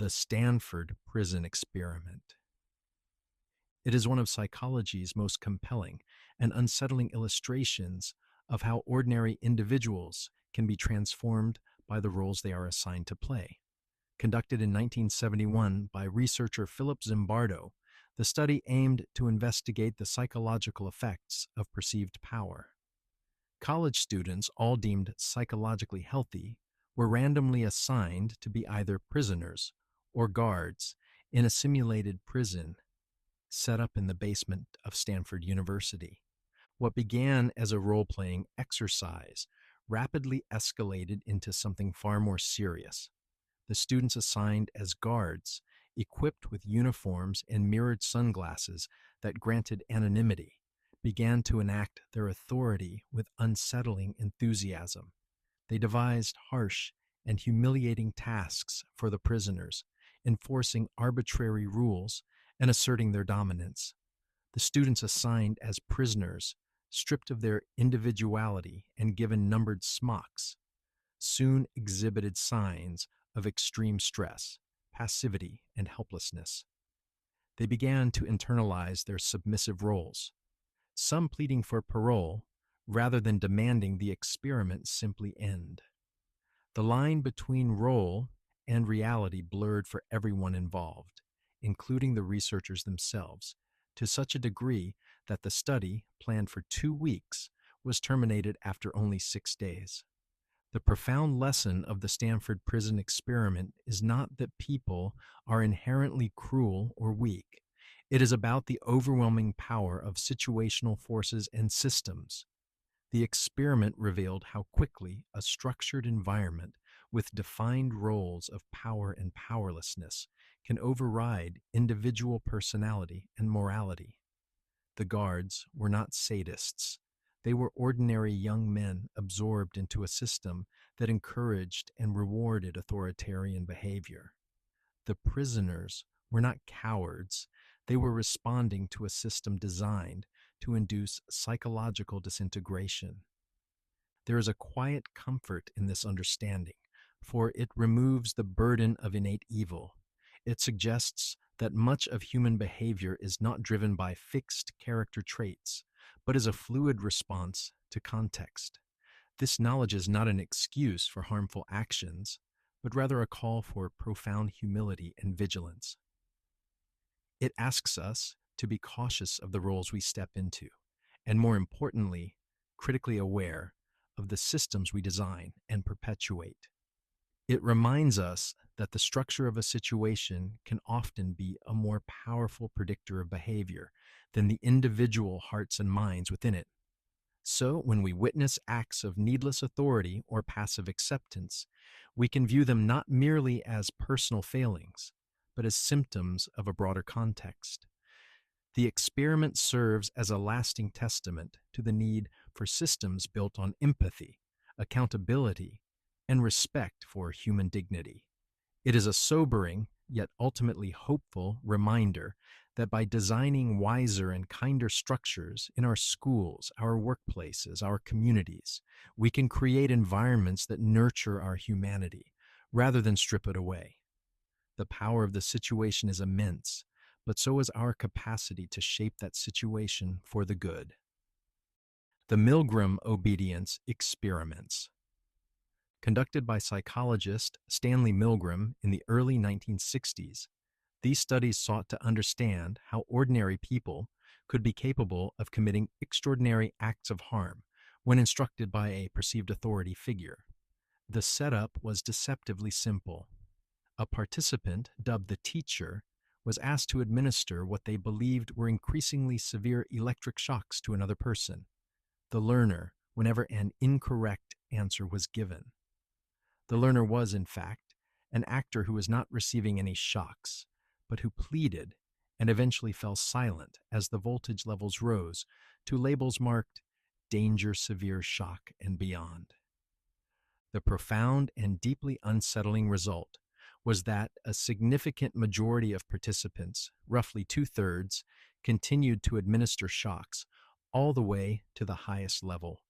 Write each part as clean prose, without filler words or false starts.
The Stanford Prison Experiment. It is one of psychology's most compelling and unsettling illustrations of how ordinary individuals can be transformed by the roles they are assigned to play. Conducted in 1971 by researcher Philip Zimbardo, the study aimed to investigate the psychological effects of perceived power. College students, all deemed psychologically healthy, were randomly assigned to be either prisoners or guards in a simulated prison set up in the basement of Stanford University. What began as a role playing exercise rapidly escalated into something far more serious. The students assigned as guards, equipped with uniforms and mirrored sunglasses that granted anonymity, began to enact their authority with unsettling enthusiasm. They devised harsh and humiliating tasks for the prisoners, enforcing arbitrary rules and asserting their dominance. The students assigned as prisoners, stripped of their individuality and given numbered smocks, soon exhibited signs of extreme stress, passivity, and helplessness. They began to internalize their submissive roles, some pleading for parole rather than demanding the experiment simply end. The line between role and reality blurred for everyone involved, including the researchers themselves, to such a degree that the study, planned for 2 weeks, was terminated after only 6 days. The profound lesson of the Stanford Prison Experiment is not that people are inherently cruel or weak. It is about the overwhelming power of situational forces and systems. The experiment revealed how quickly a structured environment with defined roles of power and powerlessness can override individual personality and morality. The guards were not sadists. They were ordinary young men absorbed into a system that encouraged and rewarded authoritarian behavior. The prisoners were not cowards. They were responding to a system designed to induce psychological disintegration. There is a quiet comfort in this understanding, for it removes the burden of innate evil. It suggests that much of human behavior is not driven by fixed character traits, but is a fluid response to context. This knowledge is not an excuse for harmful actions, but rather a call for profound humility and vigilance. It asks us to be cautious of the roles we step into, and more importantly, critically aware of the systems we design and perpetuate. It reminds us that the structure of a situation can often be a more powerful predictor of behavior than the individual hearts and minds within it. So, when we witness acts of needless authority or passive acceptance, we can view them not merely as personal failings, but as symptoms of a broader context. The experiment serves as a lasting testament to the need for systems built on empathy, accountability, and respect for human dignity. It is a sobering, yet ultimately hopeful reminder that by designing wiser and kinder structures in our schools, our workplaces, our communities, we can create environments that nurture our humanity rather than strip it away. The power of the situation is immense, but so is our capacity to shape that situation for the good. The Milgram Obedience Experiments. Conducted by psychologist Stanley Milgram in the early 1960s, these studies sought to understand how ordinary people could be capable of committing extraordinary acts of harm when instructed by a perceived authority figure. The setup was deceptively simple. A participant, dubbed the teacher, was asked to administer what they believed were increasingly severe electric shocks to another person, the learner, whenever an incorrect answer was given. The learner was, in fact, an actor who was not receiving any shocks, but who pleaded and eventually fell silent as the voltage levels rose to labels marked danger, severe shock, and beyond. The profound and deeply unsettling result was that a significant majority of participants, roughly 2/3, continued to administer shocks all the way to the highest level.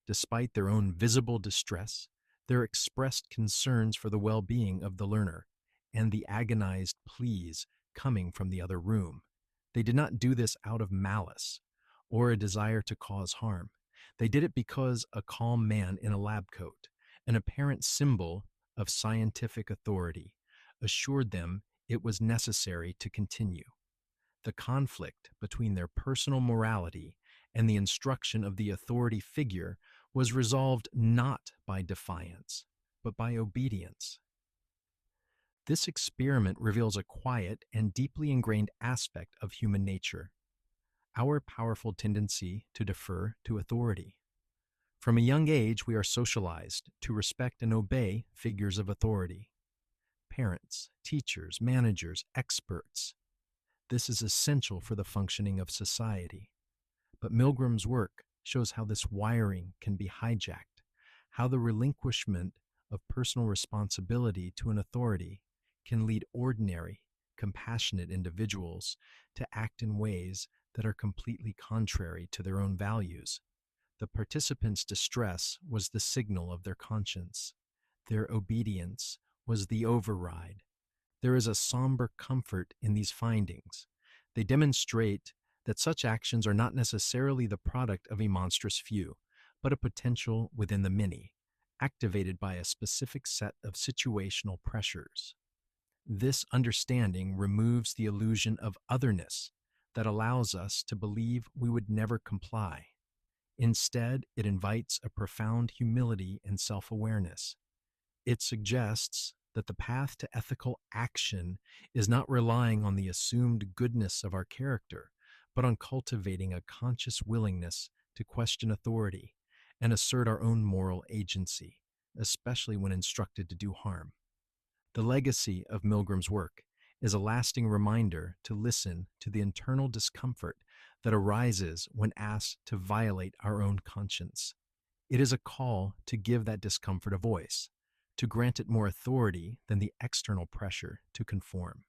Despite their own visible distress, their expressed concerns for the well-being of the learner and the agonized pleas coming from the other room. They did not do this out of malice or a desire to cause harm. They did it because a calm man in a lab coat, an apparent symbol of scientific authority, assured them it was necessary to continue. The conflict between their personal morality and the instruction of the authority figure was resolved not by defiance, but by obedience. This experiment reveals a quiet and deeply ingrained aspect of human nature, our powerful tendency to defer to authority. From a young age, we are socialized to respect and obey figures of authority: parents, teachers, managers, experts. This is essential for the functioning of society. But Milgram's work shows how this wiring can be hijacked, how the relinquishment of personal responsibility to an authority can lead ordinary, compassionate individuals to act in ways that are completely contrary to their own values. The participants' distress was the signal of their conscience. Their obedience was the override. There is a somber comfort in these findings. They demonstrate that such actions are not necessarily the product of a monstrous few, but a potential within the many, activated by a specific set of situational pressures. This understanding removes the illusion of otherness that allows us to believe we would never comply. Instead, it invites a profound humility and self-awareness. It suggests that the path to ethical action is not relying on the assumed goodness of our character, but on cultivating a conscious willingness to question authority and assert our own moral agency, especially when instructed to do harm. The legacy of Milgram's work is a lasting reminder to listen to the internal discomfort that arises when asked to violate our own conscience. It is a call to give that discomfort a voice, to grant it more authority than the external pressure to conform.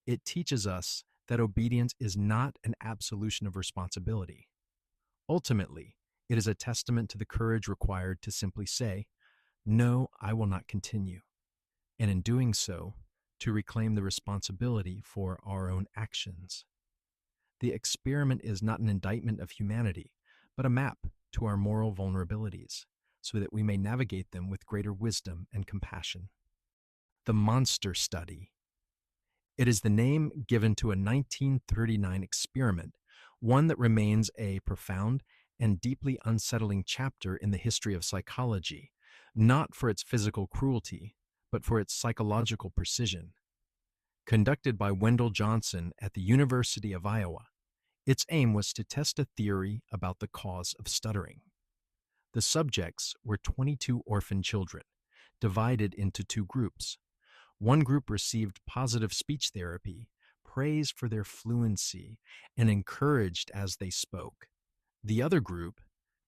It teaches us that obedience is not an absolution of responsibility. Ultimately, it is a testament to the courage required to simply say, "No, I will not continue," and in doing so, to reclaim the responsibility for our own actions. The experiment is not an indictment of humanity, but a map to our moral vulnerabilities, so that we may navigate them with greater wisdom and compassion. The Monster Study. It is the name given to a 1939 experiment, one that remains a profound and deeply unsettling chapter in the history of psychology, not for its physical cruelty, but for its psychological precision. Conducted by Wendell Johnson at the University of Iowa, its aim was to test a theory about the cause of stuttering. The subjects were 22 orphan children, divided into two groups. One group received positive speech therapy, praised for their fluency, and encouraged as they spoke. The other group,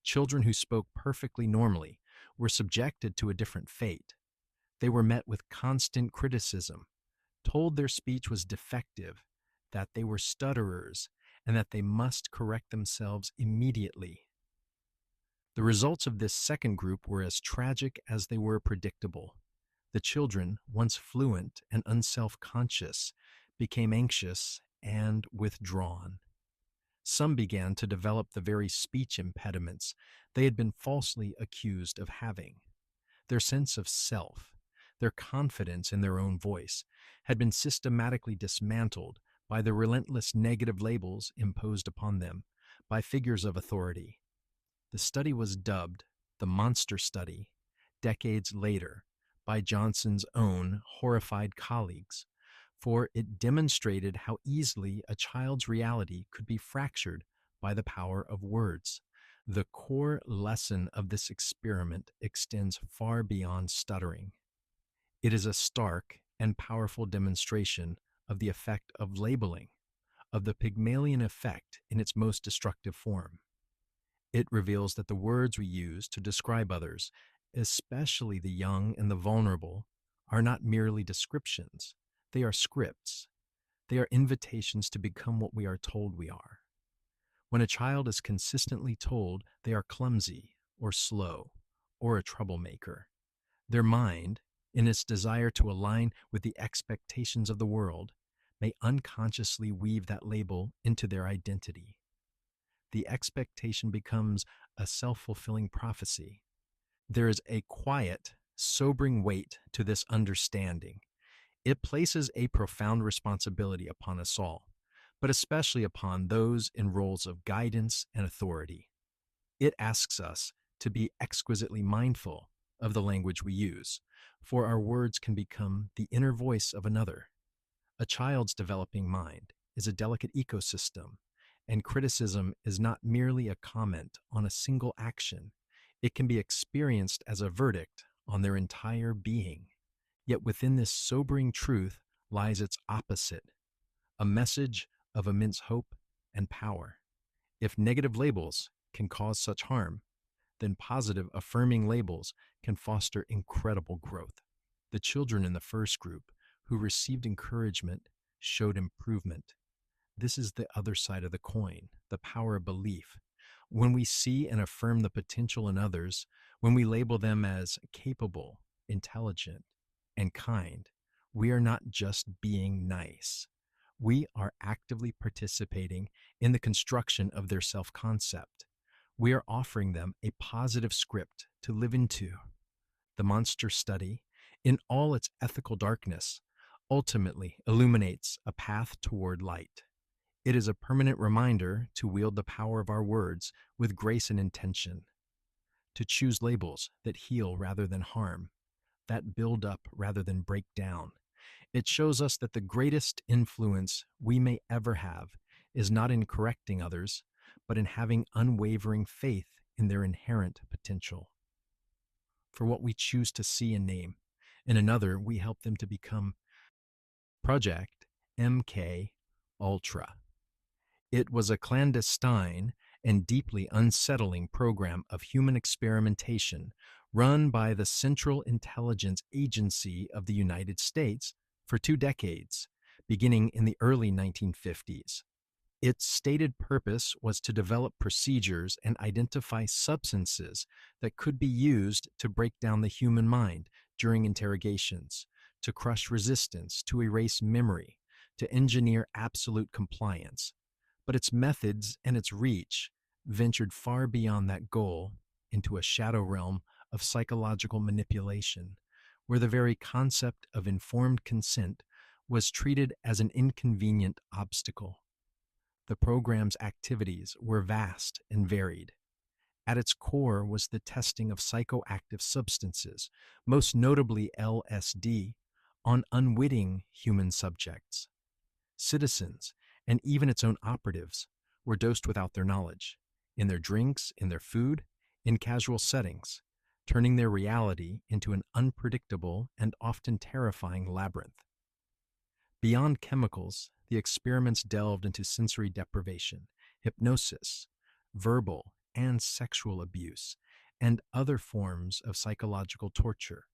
children who spoke perfectly normally, were subjected to a different fate. They were met with constant criticism, told their speech was defective, that they were stutterers, and that they must correct themselves immediately. The results of this second group were as tragic as they were predictable. The children, once fluent and unself-conscious, became anxious and withdrawn. Some began to develop the very speech impediments they had been falsely accused of having. Their sense of self, their confidence in their own voice, had been systematically dismantled by the relentless negative labels imposed upon them by figures of authority. The study was dubbed the Monster Study decades later by Johnson's own horrified colleagues, for it demonstrated how easily a child's reality could be fractured by the power of words. The core lesson of this experiment extends far beyond stuttering. It is a stark and powerful demonstration of the effect of labeling, of the Pygmalion effect in its most destructive form. It reveals that the words we use to describe others, especially the young and the vulnerable, are not merely descriptions. They are scripts. They are invitations to become what we are told we are. When a child is consistently told they are clumsy or slow or a troublemaker, their mind, in its desire to align with the expectations of the world, may unconsciously weave that label into their identity. The expectation becomes a self fulfilling prophecy. There is a quiet, sobering weight to this understanding. It places a profound responsibility upon us all, but especially upon those in roles of guidance and authority. It asks us to be exquisitely mindful of the language we use, for our words can become the inner voice of another. A child's developing mind is a delicate ecosystem, and criticism is not merely a comment on a single action. It can be experienced as a verdict on their entire being. Yet within this sobering truth lies its opposite, a message of immense hope and power. If negative labels can cause such harm, then positive, affirming labels can foster incredible growth. The children in the first group who received encouragement showed improvement. This is the other side of the coin, the power of belief. When we see and affirm the potential in others, when we label them as capable, intelligent, and kind, we are not just being nice. We are actively participating in the construction of their self concept. We are offering them a positive script to live into. The monster study, in all its ethical darkness, ultimately illuminates a path toward light. It is a permanent reminder to wield the power of our words with grace and intention, to choose labels that heal rather than harm, that build up rather than break down. It shows us that the greatest influence we may ever have is not in correcting others, but in having unwavering faith in their inherent potential. For what we choose to see and name, in another, we help them to become Project MK Ultra. It was a clandestine and deeply unsettling program of human experimentation run by the Central Intelligence Agency of the United States for 2 decades, beginning in the early 1950s. Its stated purpose was to develop procedures and identify substances that could be used to break down the human mind during interrogations, to crush resistance, to erase memory, to engineer absolute compliance. But its methods and its reach ventured far beyond that goal into a shadow realm of psychological manipulation, where the very concept of informed consent was treated as an inconvenient obstacle. The program's activities were vast and varied. At its core was the testing of psychoactive substances, most notably LSD, on unwitting human subjects. Citizens, and even its own operatives, were dosed without their knowledge, in their drinks, in their food, in casual settings, turning their reality into an unpredictable and often terrifying labyrinth. Beyond chemicals, the experiments delved into sensory deprivation, hypnosis, verbal and sexual abuse, and other forms of psychological torture,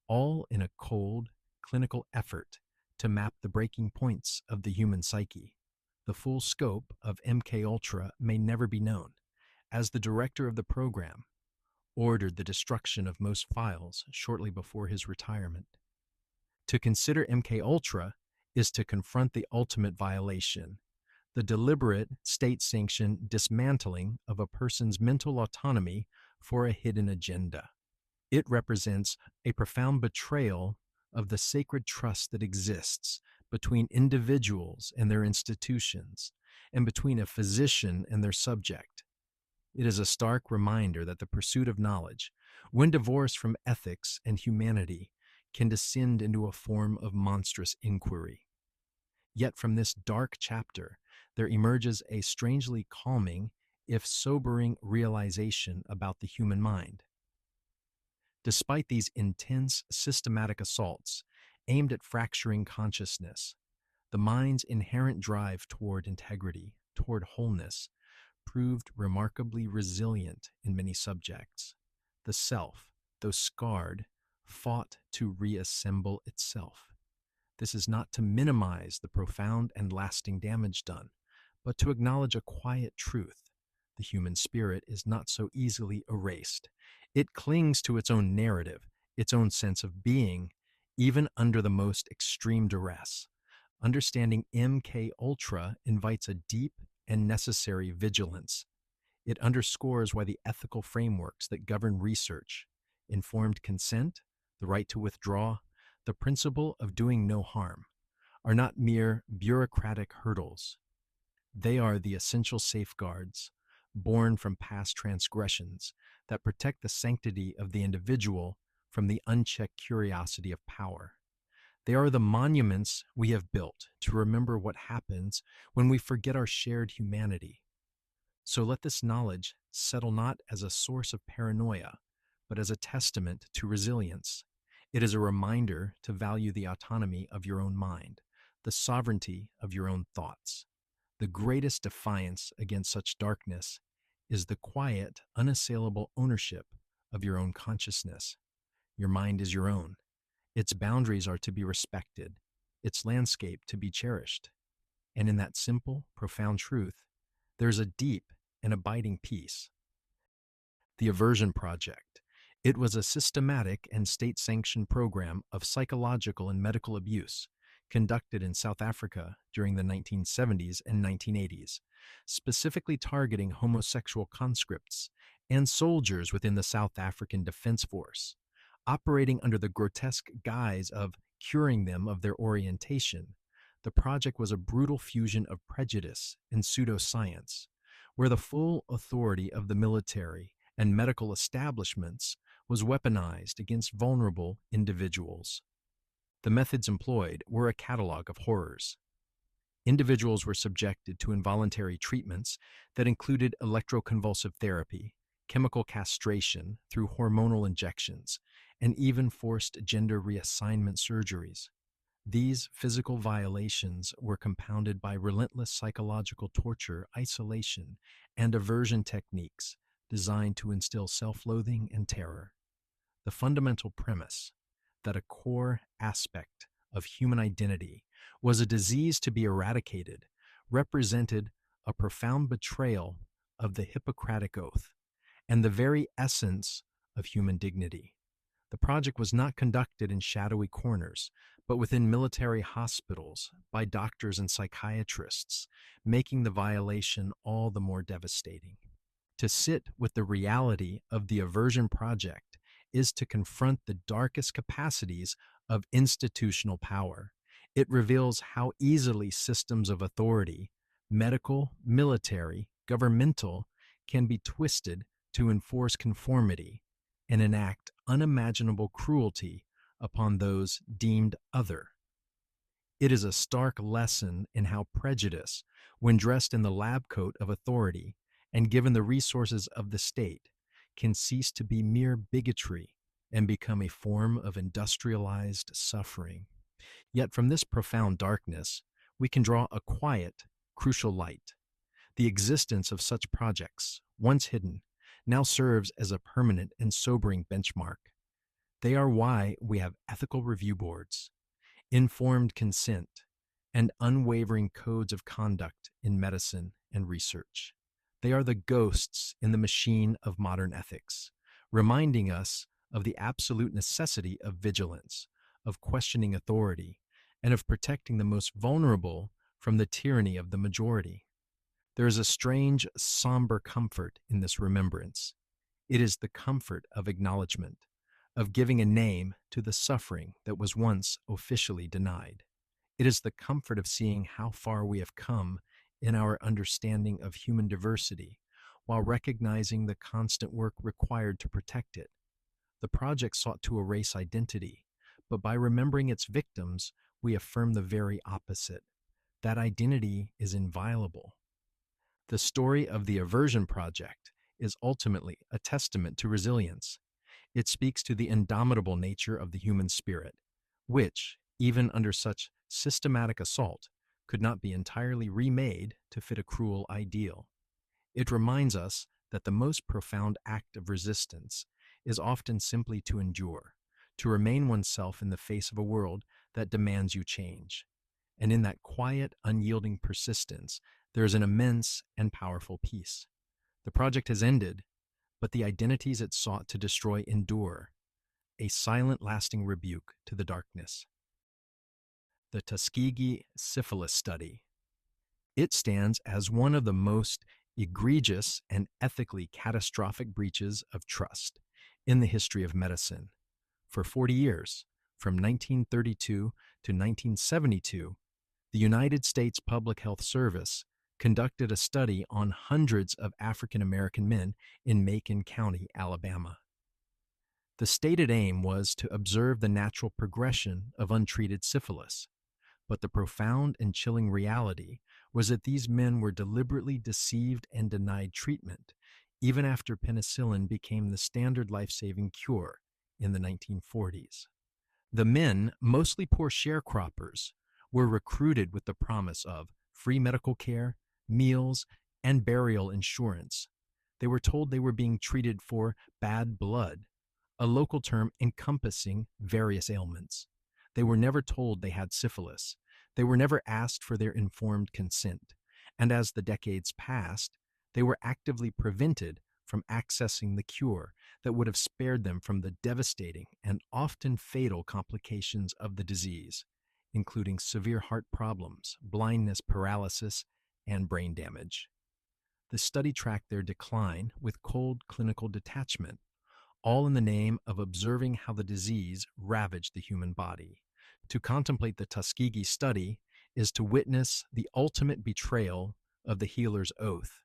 all in a cold, clinical effort to map the breaking points of the human psyche. The full scope of MK Ultra may never be known, as the director of the program ordered the destruction of most files shortly before his retirement. To consider MK Ultra is to confront the ultimate violation, the deliberate state-sanctioned dismantling of a person's mental autonomy for a hidden agenda. It represents a profound betrayal of the sacred trust that exists between individuals and their institutions, and between a physician and their subject. It is a stark reminder that the pursuit of knowledge, when divorced from ethics and humanity, can descend into a form of monstrous inquiry. Yet from this dark chapter, there emerges a strangely calming, if sobering, realization about the human mind. Despite these intense, systematic assaults aimed at fracturing consciousness, the mind's inherent drive toward integrity, toward wholeness, proved remarkably resilient in many subjects. The self, though scarred, fought to reassemble itself. This is not to minimize the profound and lasting damage done, but to acknowledge a quiet truth. The human spirit is not so easily erased. It clings to its own narrative, its own sense of being, even under the most extreme duress. Understanding MK Ultra invites a deep and necessary vigilance. It underscores why the ethical frameworks that govern research, informed consent, the right to withdraw, the principle of doing no harm, are not mere bureaucratic hurdles. They are the essential safeguards, born from past transgressions, that protect the sanctity of the individual from the unchecked curiosity of power. They are the monuments we have built to remember what happens when we forget our shared humanity. So let this knowledge settle not as a source of paranoia, but as a testament to resilience. It is a reminder to value the autonomy of your own mind, the sovereignty of your own thoughts. The greatest defiance against such darkness is the quiet, unassailable ownership of your own consciousness. Your mind is your own. Its boundaries are to be respected, its landscape to be cherished. And in that simple, profound truth, there's a deep and abiding peace. The Aversion Project. It was a systematic and state sanctioned program of psychological and medical abuse conducted in South Africa during the 1970s and 1980s, specifically targeting homosexual conscripts and soldiers within the South African Defense Force, operating under the grotesque guise of curing them of their orientation. The project was a brutal fusion of prejudice and pseudoscience, where the full authority of the military and medical establishments was weaponized against vulnerable individuals. The methods employed were a catalog of horrors. Individuals were subjected to involuntary treatments that included electroconvulsive therapy, chemical castration through hormonal injections, and even forced gender reassignment surgeries. These physical violations were compounded by relentless psychological torture, isolation, and aversion techniques designed to instill self-loathing and terror. The fundamental premise that a core aspect of human identity was a disease to be eradicated represented a profound betrayal of the Hippocratic Oath and the very essence of human dignity. The project was not conducted in shadowy corners, but within military hospitals by doctors and psychiatrists, making the violation all the more devastating. To sit with the reality of the Aversion Project is to confront the darkest capacities of institutional power. It reveals how easily systems of authority, medical, military, governmental, can be twisted to enforce conformity and enact unimaginable cruelty upon those deemed other. It is a stark lesson in how prejudice, when dressed in the lab coat of authority and given the resources of the state, can cease to be mere bigotry and become a form of industrialized suffering. Yet from this profound darkness, we can draw a quiet, crucial light. The existence of such projects, once hidden, now serves as a permanent and sobering benchmark. They are why we have ethical review boards, informed consent, and unwavering codes of conduct in medicine and research. They are the ghosts in the machine of modern ethics, reminding us of the absolute necessity of vigilance, of questioning authority, and of protecting the most vulnerable from the tyranny of the majority. There is a strange, somber comfort in this remembrance. It is the comfort of acknowledgement, of giving a name to the suffering that was once officially denied. It is the comfort of seeing how far we have come in our understanding of human diversity, while recognizing the constant work required to protect it. The project sought to erase identity, but by remembering its victims, we affirm the very opposite. That identity is inviolable. The story of the Aversion Project is ultimately a testament to resilience. It speaks to the indomitable nature of the human spirit, which, even under such systematic assault, could not be entirely remade to fit a cruel ideal. It reminds us that the most profound act of resistance is often simply to endure, to remain oneself in the face of a world that demands you change. And in that quiet, unyielding persistence, there is an immense and powerful peace. The project has ended, but the identities it sought to destroy endure. a silent, lasting rebuke to the darkness. The Tuskegee Syphilis Study. It stands as one of the most egregious and ethically catastrophic breaches of trust in the history of medicine. For 40 years, from 1932 to 1972, the United States Public Health Service conducted a study on hundreds of African American men in Macon County, Alabama. The stated aim was to observe the natural progression of untreated syphilis, but the profound and chilling reality was that these men were deliberately deceived and denied treatment, even after penicillin became the standard life-saving cure in the 1940s. The men, mostly poor sharecroppers, were recruited with the promise of free medical care, meals, and burial insurance. They were told they were being treated for bad blood, a local term encompassing various ailments. They were never told they had syphilis. They were never asked for their informed consent. And as the decades passed, they were actively prevented from accessing the cure that would have spared them from the devastating and often fatal complications of the disease, including severe heart problems, blindness, paralysis, and brain damage. The study tracked their decline with cold clinical detachment, all in the name of observing how the disease ravaged the human body. To contemplate the Tuskegee study is to witness the ultimate betrayal of the healer's oath.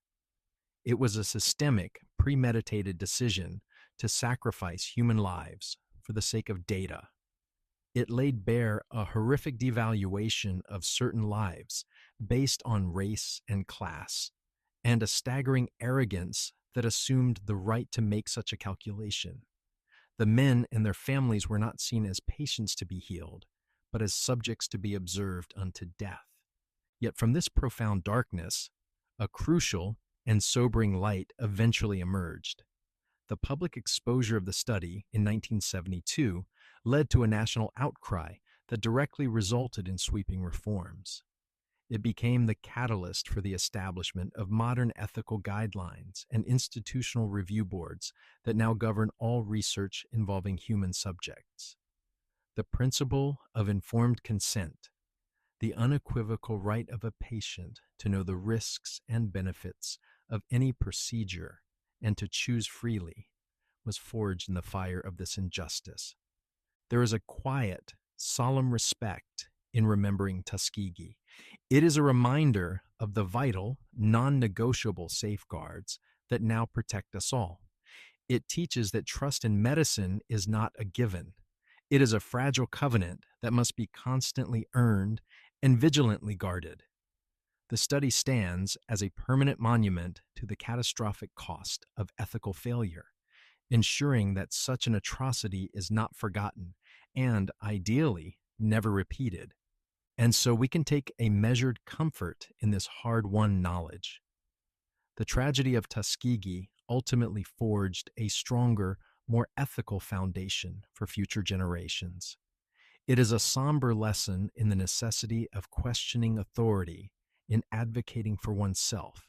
It was a systemic, premeditated decision to sacrifice human lives for the sake of data. It laid bare a horrific devaluation of certain lives based on race and class, and a staggering arrogance that assumed the right to make such a calculation. The men and their families were not seen as patients to be healed, but as subjects to be observed unto death. Yet from this profound darkness, a crucial and sobering light eventually emerged. The public exposure of the study in 1972 led to a national outcry that directly resulted in sweeping reforms. It became the catalyst for the establishment of modern ethical guidelines and institutional review boards that now govern all research involving human subjects. The principle of informed consent, the unequivocal right of a patient to know the risks and benefits of any procedure and to choose freely, was forged in the fire of this injustice. There is a quiet, solemn respect in remembering Tuskegee. It is a reminder of the vital, non-negotiable safeguards that now protect us all. It teaches that trust in medicine is not a given. It is a fragile covenant that must be constantly earned and vigilantly guarded. The study stands as a permanent monument to the catastrophic cost of ethical failure, ensuring that such an atrocity is not forgotten and, ideally, never repeated. And so we can take a measured comfort in this hard-won knowledge. The tragedy of Tuskegee ultimately forged a stronger, more ethical foundation for future generations. It is a somber lesson in the necessity of questioning authority, in advocating for oneself,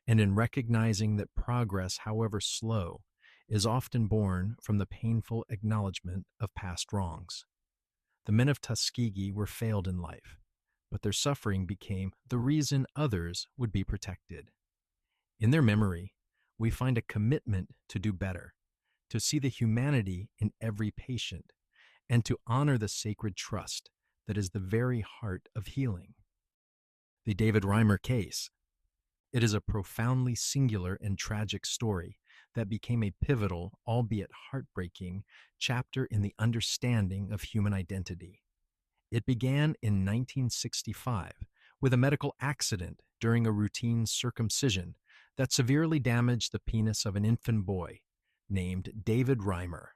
and in recognizing that progress, however slow, is often born from the painful acknowledgement of past wrongs. The men of Tuskegee were failed in life, but their suffering became the reason others would be protected. In their memory, we find a commitment to do better, to see the humanity in every patient, and to honor the sacred trust that is the very heart of healing. The David Reimer case. It is a profoundly singular and tragic story that became a pivotal, albeit heartbreaking, chapter in the understanding of human identity. It began in 1965 with a medical accident during a routine circumcision that severely damaged the penis of an infant boy named David Reimer.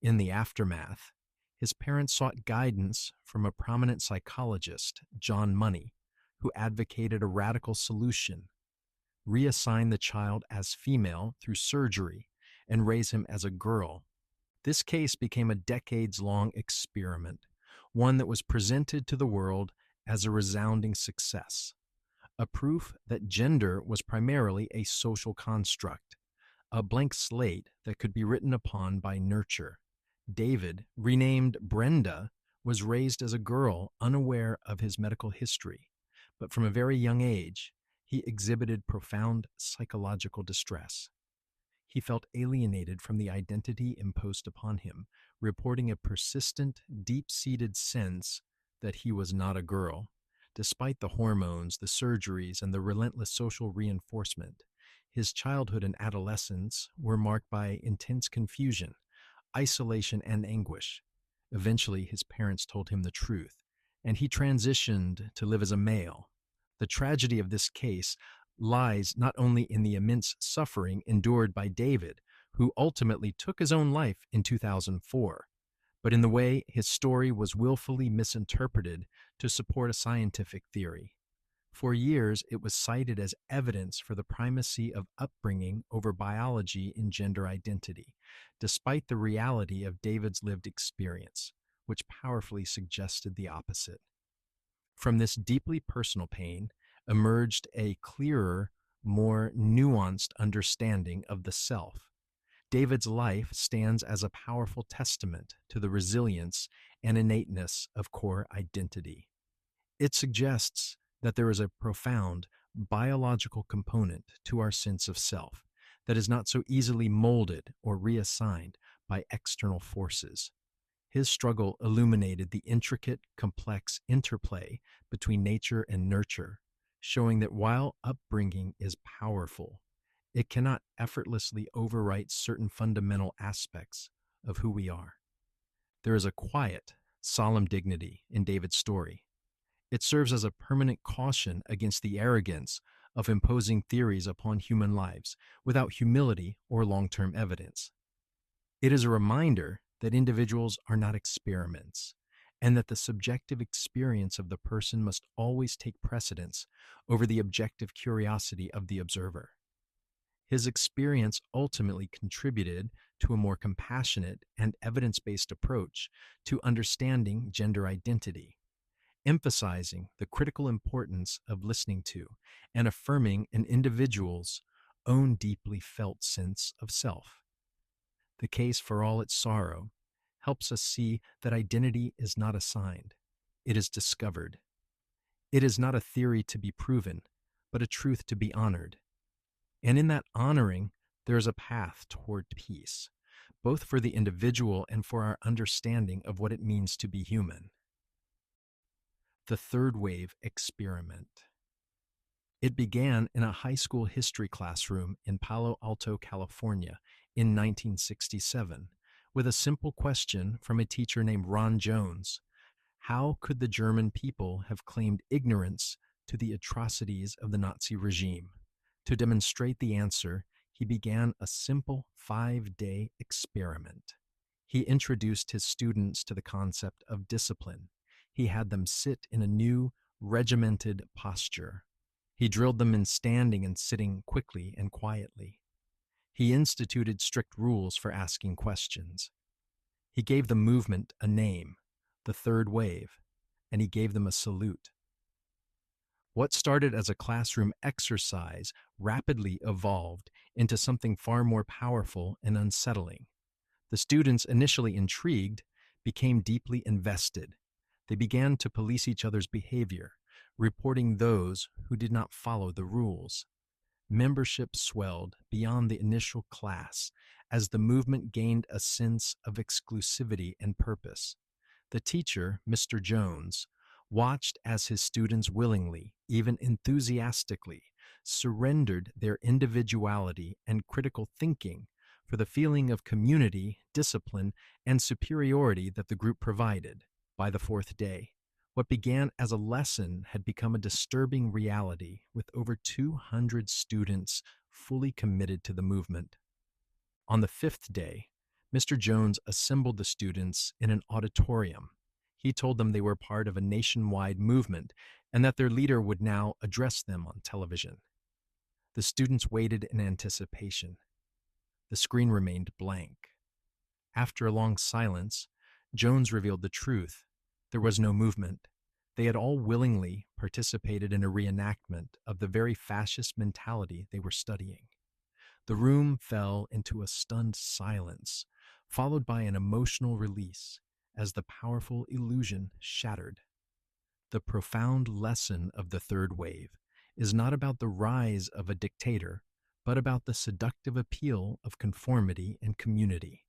In the aftermath, his parents sought guidance from a prominent psychologist, John Money, who advocated a radical solution: reassign the child as female through surgery and raise him as a girl. This case became a decades-long experiment, one that was presented to the world as a resounding success, a proof that gender was primarily a social construct, a blank slate that could be written upon by nurture, David, renamed Brenda, was raised as a girl unaware of his medical history, but from a very young age, he exhibited profound psychological distress. He felt alienated from the identity imposed upon him, reporting a persistent, deep seated sense that he was not a girl. Despite the hormones, the surgeries, and the relentless social reinforcement, his childhood and adolescence were marked by intense confusion, isolation, and anguish. Eventually, his parents told him the truth, and he transitioned to live as a male. The tragedy of this case lies not only in the immense suffering endured by David, who ultimately took his own life in 2004, but in the way his story was willfully misinterpreted to support a scientific theory. For years, it was cited as evidence for the primacy of upbringing over biology in gender identity, despite the reality of David's lived experience, which powerfully suggested the opposite. From this deeply personal pain emerged a clearer, more nuanced understanding of the self. David's life stands as a powerful testament to the resilience and innateness of core identity. It suggests that there is a profound biological component to our sense of self that is not so easily molded or reassigned by external forces. His struggle illuminated the intricate, complex interplay between nature and nurture, showing that while upbringing is powerful, it cannot effortlessly overwrite certain fundamental aspects of who we are. There is a quiet, solemn dignity in David's story. It serves as a permanent caution against the arrogance of imposing theories upon human lives without humility or long-term evidence. It is a reminder that individuals are not experiments, and that the subjective experience of the person must always take precedence over the objective curiosity of the observer. His experience ultimately contributed to a more compassionate and evidence-based approach to understanding gender identity, emphasizing the critical importance of listening to and affirming an individual's own deeply felt sense of self. The case, for all its sorrow, helps us see that identity is not assigned, it is discovered. It is not a theory to be proven, but a truth to be honored. And in that honoring, there is a path toward peace, both for the individual and for our understanding of what it means to be human. The third wave experiment. It began in a high school history classroom in Palo Alto, California in 1967, with a simple question from a teacher named Ron Jones. How could the German people have claimed ignorance to the atrocities of the Nazi regime? To demonstrate the answer, he began a simple 5-day experiment. He introduced his students to the concept of discipline. He had them sit in a new, regimented posture. He drilled them in standing and sitting quickly and quietly. He instituted strict rules for asking questions. He gave the movement a name, the third wave, and he gave them a salute. What started as a classroom exercise rapidly evolved into something far more powerful and unsettling. The students, initially intrigued, became deeply invested. They began to police each other's behavior, reporting those who did not follow the rules. Membership swelled beyond the initial class as the movement gained a sense of exclusivity and purpose. The teacher, Mr. Jones, watched as his students willingly, even enthusiastically, surrendered their individuality and critical thinking for the feeling of community, discipline, and superiority that the group provided. By the fourth day, what began as a lesson had become a disturbing reality, with over 200 students fully committed to the movement. On the fifth day, Mr. Jones assembled the students in an auditorium. He told them they were part of a nationwide movement and that their leader would now address them on television. The students waited in anticipation. The screen remained blank. After a long silence, Jones revealed the truth. There was no movement. They had all willingly participated in a reenactment of the very fascist mentality they were studying. The room fell into a stunned silence, followed by an emotional release as the powerful illusion shattered. The profound lesson of the third wave is not about the rise of a dictator, but about the seductive appeal of conformity and community.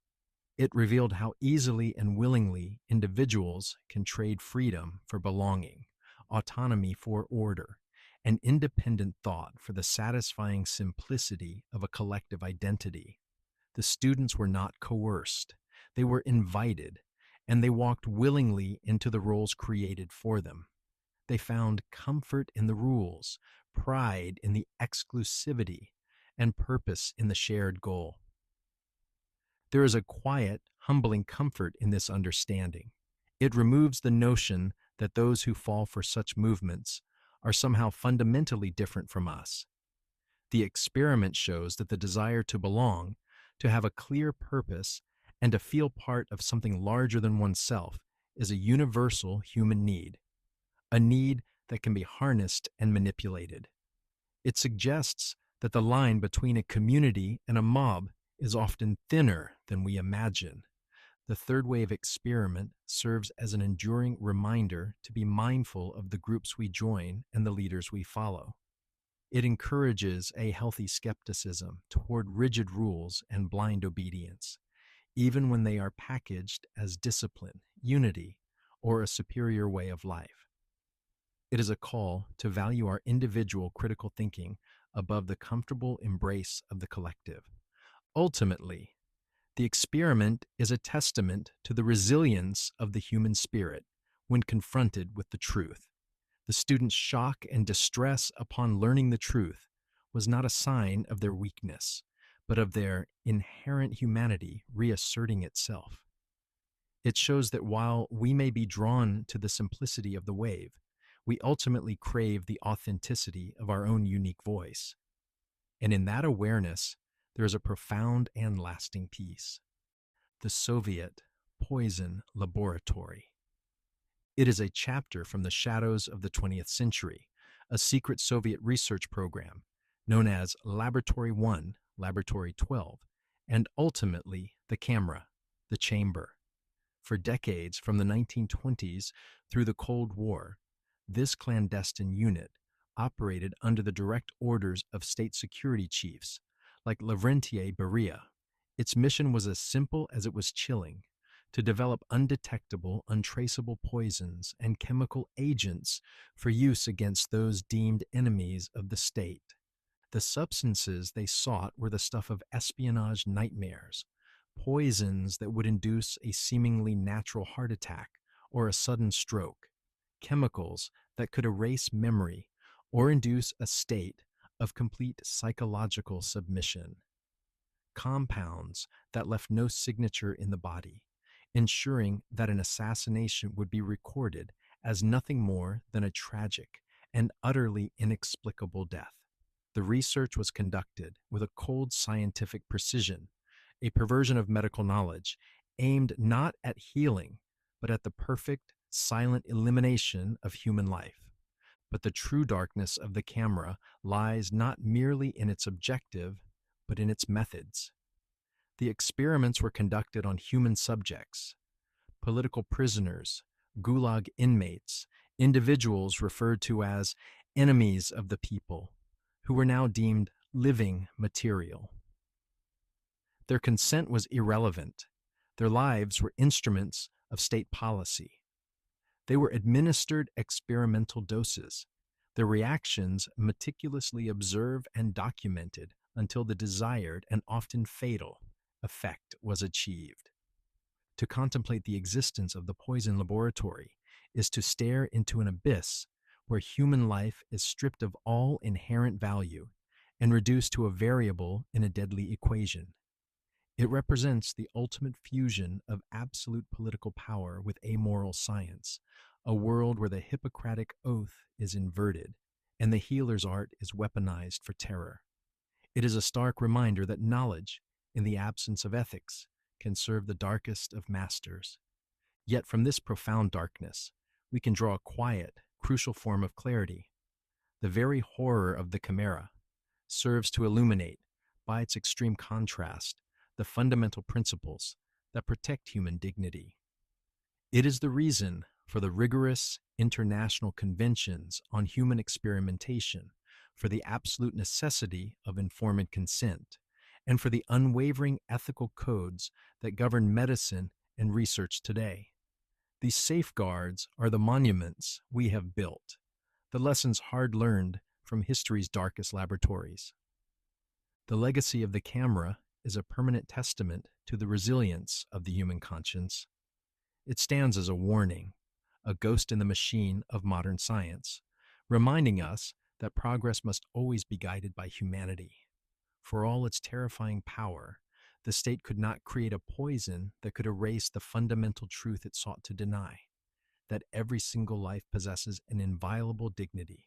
It revealed how easily and willingly individuals can trade freedom for belonging, autonomy for order, and independent thought for the satisfying simplicity of a collective identity. The students were not coerced, they were invited, and they walked willingly into the roles created for them. They found comfort in the rules, pride in the exclusivity, and purpose in the shared goal. There is a quiet, humbling comfort in this understanding. It removes the notion that those who fall for such movements are somehow fundamentally different from us. The experiment shows that the desire to belong, to have a clear purpose, and to feel part of something larger than oneself is a universal human need, a need that can be harnessed and manipulated. It suggests that the line between a community and a mob is often thinner than we imagine. The third wave experiment serves as an enduring reminder to be mindful of the groups we join and the leaders we follow. It encourages a healthy skepticism toward rigid rules and blind obedience, even when they are packaged as discipline, unity, or a superior way of life. It is a call to value our individual critical thinking above the comfortable embrace of the collective. Ultimately, the experiment is a testament to the resilience of the human spirit when confronted with the truth. The students' shock and distress upon learning the truth was not a sign of their weakness, but of their inherent humanity reasserting itself. It shows that while we may be drawn to the simplicity of the wave, we ultimately crave the authenticity of our own unique voice. And in that awareness, there is a profound and lasting peace. The Soviet Poison Laboratory. It is a chapter from the shadows of the 20th century, a secret Soviet research program known as Laboratory 1, Laboratory 12, and ultimately the camera, the chamber. For decades, from the 1920s through the Cold War, this clandestine unit operated under the direct orders of state security chiefs like Lavrentiy Beria. Its mission was as simple as it was chilling: to develop undetectable, untraceable poisons and chemical agents for use against those deemed enemies of the state. The substances they sought were the stuff of espionage nightmares, poisons that would induce a seemingly natural heart attack or a sudden stroke, chemicals that could erase memory or induce a state of complete psychological submission, compounds that left no signature in the body, ensuring that an assassination would be recorded as nothing more than a tragic and utterly inexplicable death. The research was conducted with a cold scientific precision, a perversion of medical knowledge aimed not at healing, but at the perfect, silent elimination of human life. But the true darkness of the camera lies not merely in its objective, but in its methods. The experiments were conducted on human subjects, political prisoners, gulag inmates, individuals referred to as enemies of the people, who were now deemed living material. Their consent was irrelevant. Their lives were instruments of state policy. They were administered experimental doses, their reactions meticulously observed and documented until the desired and often fatal effect was achieved. To contemplate the existence of the poison laboratory is to stare into an abyss where human life is stripped of all inherent value and reduced to a variable in a deadly equation. It represents the ultimate fusion of absolute political power with amoral science, a world where the Hippocratic oath is inverted and the healer's art is weaponized for terror. It is a stark reminder that knowledge, in the absence of ethics, can serve the darkest of masters. Yet from this profound darkness, we can draw a quiet, crucial form of clarity. The very horror of the chimera serves to illuminate, by its extreme contrast, the fundamental principles that protect human dignity. It is the reason for the rigorous international conventions on human experimentation, for the absolute necessity of informed consent, and for the unwavering ethical codes that govern medicine and research today. These safeguards are the monuments we have built, the lessons hard learned from history's darkest laboratories. The legacy of the camera is a permanent testament to the resilience of the human conscience. It stands as a warning, a ghost in the machine of modern science, reminding us that progress must always be guided by humanity. For all its terrifying power, the state could not create a poison that could erase the fundamental truth it sought to deny, that every single life possesses an inviolable dignity.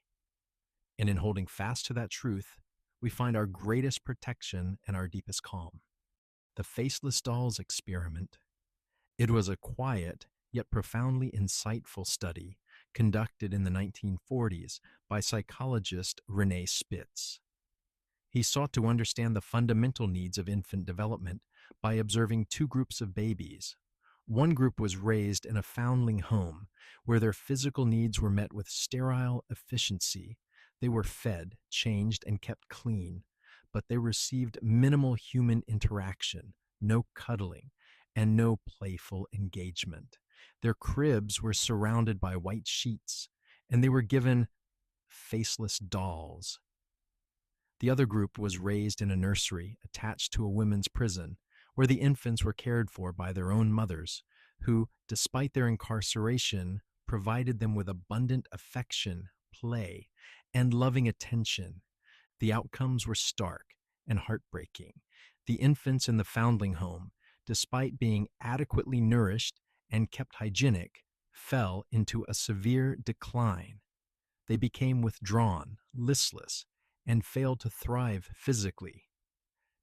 And in holding fast to that truth, we find our greatest protection and our deepest calm. The Faceless Dolls Experiment. It was a quiet yet profoundly insightful study conducted in the 1940s by psychologist René Spitz. He sought to understand the fundamental needs of infant development by observing two groups of babies. One group was raised in a foundling home where their physical needs were met with sterile efficiency. They were fed, changed, and kept clean, but they received minimal human interaction, no cuddling, and no playful engagement. Their cribs were surrounded by white sheets, and they were given faceless dolls. The other group was raised in a nursery attached to a women's prison, where the infants were cared for by their own mothers, who, despite their incarceration, provided them with abundant affection, play, and loving attention. The outcomes were stark and heartbreaking. The infants in the foundling home, despite being adequately nourished and kept hygienic, fell into a severe decline. They became withdrawn, listless, and failed to thrive physically.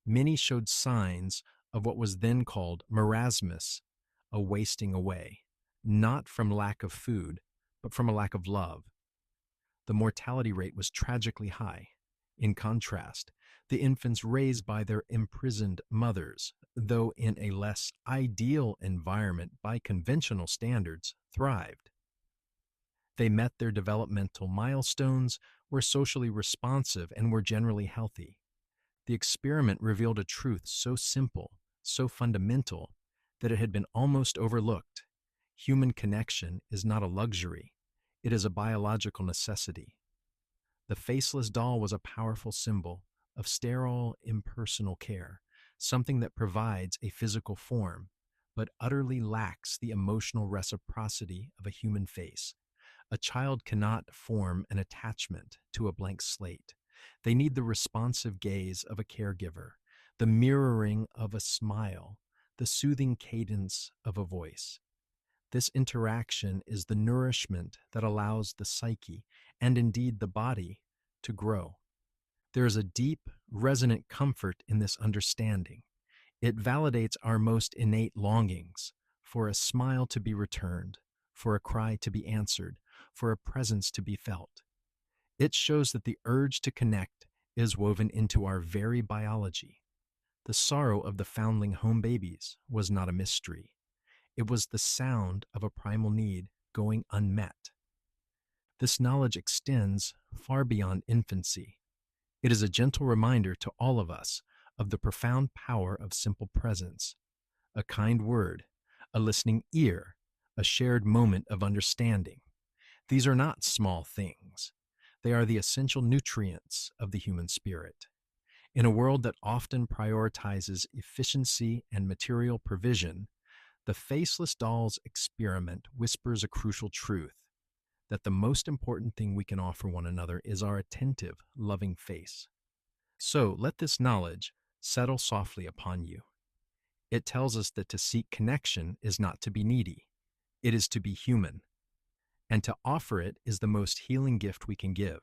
Many showed signs of what was then called marasmus, a wasting away, not from lack of food, but from a lack of love. The mortality rate was tragically high. In contrast, the infants raised by their imprisoned mothers, though in a less ideal environment by conventional standards, thrived. They met their developmental milestones, were socially responsive, and were generally healthy. The experiment revealed a truth so simple, so fundamental, that it had been almost overlooked. Human connection is not a luxury. It is a biological necessity. The faceless doll was a powerful symbol of sterile, impersonal care, something that provides a physical form, but utterly lacks the emotional reciprocity of a human face. A child cannot form an attachment to a blank slate. They need the responsive gaze of a caregiver, the mirroring of a smile, the soothing cadence of a voice. This interaction is the nourishment that allows the psyche, and indeed the body, to grow. There is a deep, resonant comfort in this understanding. It validates our most innate longings for a smile to be returned, for a cry to be answered, for a presence to be felt. It shows that the urge to connect is woven into our very biology. The sorrow of the foundling home babies was not a mystery. It was the sound of a primal need going unmet. This knowledge extends far beyond infancy. It is a gentle reminder to all of us of the profound power of simple presence, a kind word, a listening ear, a shared moment of understanding. These are not small things. They are the essential nutrients of the human spirit. In a world that often prioritizes efficiency and material provision, the Faceless Dolls Experiment whispers a crucial truth, that the most important thing we can offer one another is our attentive, loving face. So let this knowledge settle softly upon you. It tells us that to seek connection is not to be needy. It is to be human. And to offer it is the most healing gift we can give.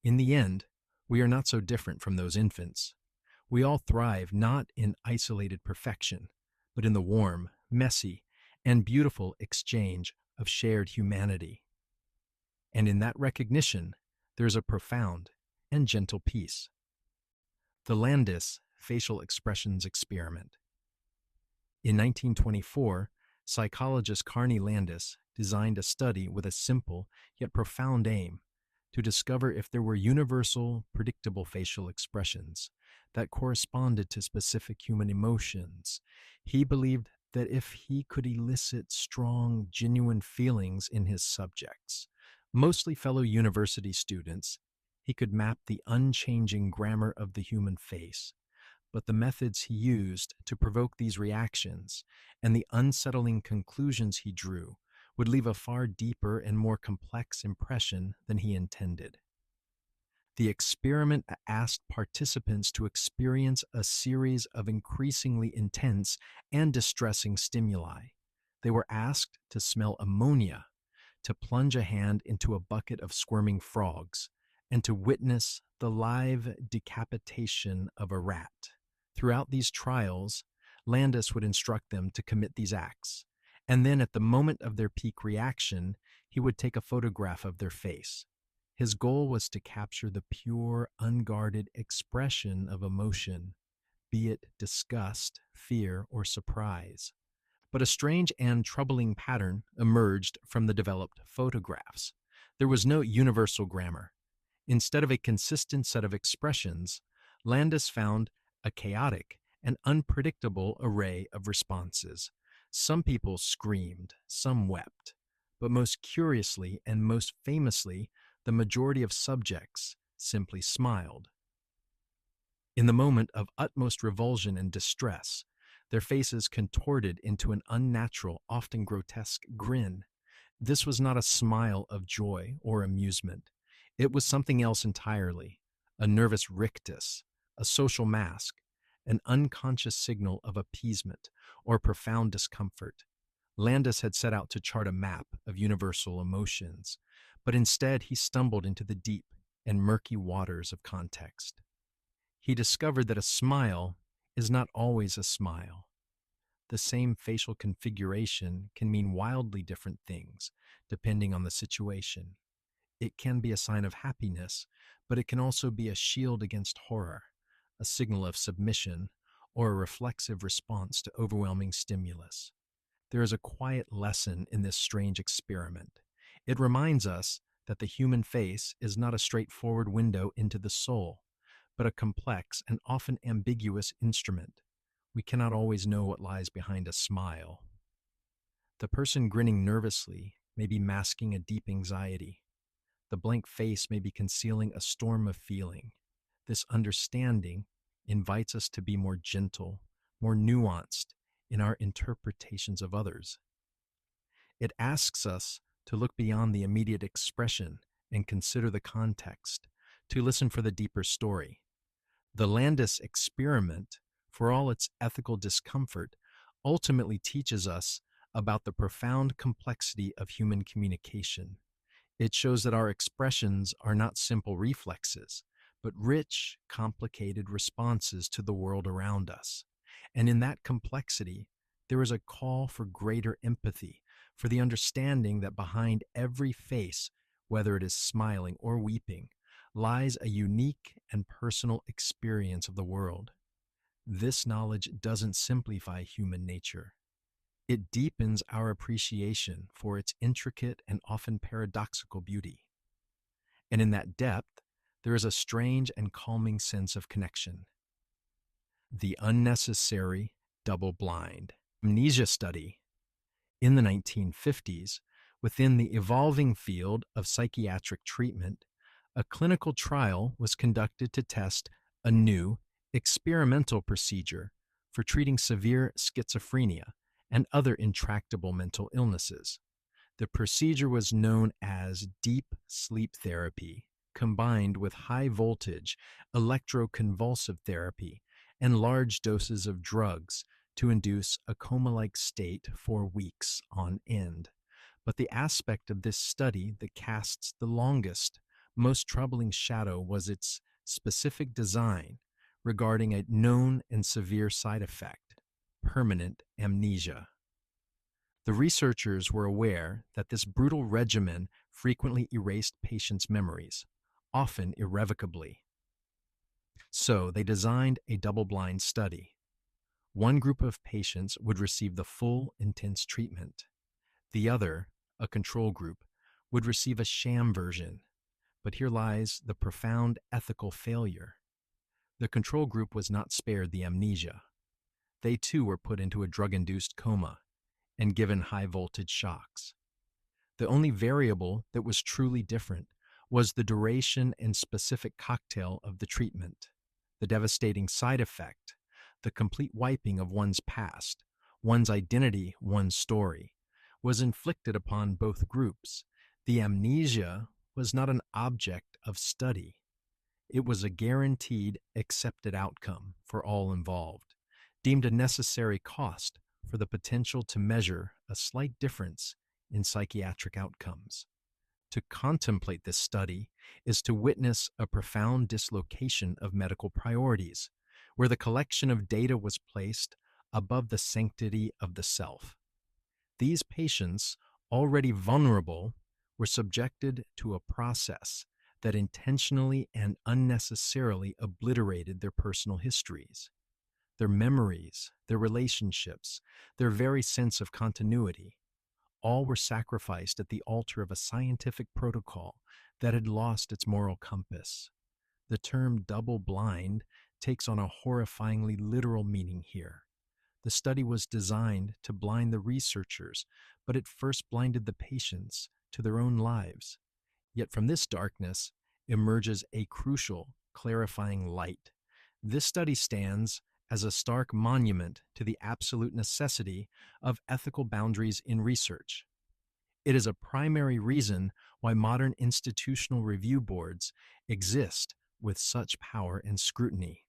In the end, we are not so different from those infants. We all thrive not in isolated perfection, but in the warm, messy, and beautiful exchange of shared humanity. And in that recognition, there is a profound and gentle peace. The Landis Facial Expressions Experiment. In 1924, psychologist Carney Landis designed a study with a simple yet profound aim to discover if there were universal, predictable facial expressions that corresponded to specific human emotions. He believed that if he could elicit strong, genuine feelings in his subjects, mostly fellow university students, he could map the unchanging grammar of the human face. But the methods he used to provoke these reactions and the unsettling conclusions he drew would leave a far deeper and more complex impression than he intended. The experiment asked participants to experience a series of increasingly intense and distressing stimuli. They were asked to smell ammonia, to plunge a hand into a bucket of squirming frogs, and to witness the live decapitation of a rat. Throughout these trials, Landis would instruct them to commit these acts, and then at the moment of their peak reaction, he would take a photograph of their face. His goal was to capture the pure, unguarded expression of emotion, be it disgust, fear, or surprise. But a strange and troubling pattern emerged from the developed photographs. There was no universal grammar. Instead of a consistent set of expressions, Landis found a chaotic and unpredictable array of responses. Some people screamed, some wept, but most curiously and most famously, the majority of subjects simply smiled. In the moment of utmost revulsion and distress, their faces contorted into an unnatural, often grotesque grin. This was not a smile of joy or amusement. It was something else entirely, a nervous rictus, a social mask, an unconscious signal of appeasement or profound discomfort. Landis had set out to chart a map of universal emotions, but instead he stumbled into the deep and murky waters of context. He discovered that a smile is not always a smile. The same facial configuration can mean wildly different things depending on the situation. It can be a sign of happiness, but it can also be a shield against horror, a signal of submission, or a reflexive response to overwhelming stimulus. There is a quiet lesson in this strange experiment. It reminds us that the human face is not a straightforward window into the soul, but a complex and often ambiguous instrument. We cannot always know what lies behind a smile. The person grinning nervously may be masking a deep anxiety. The blank face may be concealing a storm of feeling. This understanding invites us to be more gentle, more nuanced in our interpretations of others. It asks us to look beyond the immediate expression and consider the context, to listen for the deeper story. The Landis experiment, for all its ethical discomfort, ultimately teaches us about the profound complexity of human communication. It shows that our expressions are not simple reflexes, but rich, complicated responses to the world around us. And in that complexity, there is a call for greater empathy, for the understanding that behind every face, whether it is smiling or weeping, lies a unique and personal experience of the world. This knowledge doesn't simplify human nature. It deepens our appreciation for its intricate and often paradoxical beauty. And in that depth, there is a strange and calming sense of connection. The unnecessary double-blind amnesia study. In the 1950s, within the evolving field of psychiatric treatment, a clinical trial was conducted to test a new experimental procedure for treating severe schizophrenia and other intractable mental illnesses. The procedure was known as deep sleep therapy, combined with high voltage electroconvulsive therapy and large doses of drugs to induce a coma-like state for weeks on end. But the aspect of this study that casts the longest, most troubling shadow was its specific design regarding a known and severe side effect: permanent amnesia. The researchers were aware that this brutal regimen frequently erased patients' memories, often irrevocably. So they designed a double-blind study. One group of patients would receive the full, intense treatment. The other, a control group, would receive a sham version. But here lies the profound ethical failure. The control group was not spared the amnesia. They too were put into a drug-induced coma and given high-voltage shocks. The only variable that was truly different was the duration and specific cocktail of the treatment. The devastating side effect, the complete wiping of one's past, one's identity, one's story, was inflicted upon both groups. The amnesia was not an object of study. It was a guaranteed, accepted outcome for all involved, deemed a necessary cost for the potential to measure a slight difference in psychiatric outcomes. To contemplate this study is to witness a profound dislocation of medical priorities, where the collection of data was placed above the sanctity of the self. These patients, already vulnerable, were subjected to a process that intentionally and unnecessarily obliterated their personal histories, their memories, their relationships, their very sense of continuity. All were sacrificed at the altar of a scientific protocol that had lost its moral compass. The term double-blind takes on a horrifyingly literal meaning here. The study was designed to blind the researchers, but it first blinded the patients to their own lives. Yet from this darkness emerges a crucial, clarifying light. This study stands as a stark monument to the absolute necessity of ethical boundaries in research. It is a primary reason why modern institutional review boards exist with such power and scrutiny.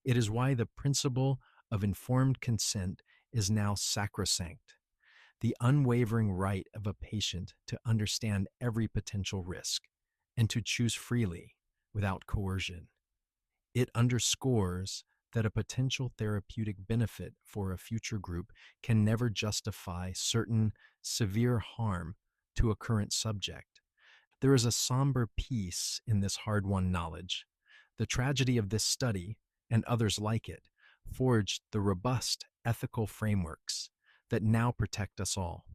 It is why the principle of informed consent is now sacrosanct, the unwavering right of a patient to understand every potential risk and to choose freely without coercion. It underscores that a potential therapeutic benefit for a future group can never justify certain severe harm to a current subject. There is a somber peace in this hard-won knowledge. The tragedy of this study, and others like it, forged the robust ethical frameworks that now protect us all.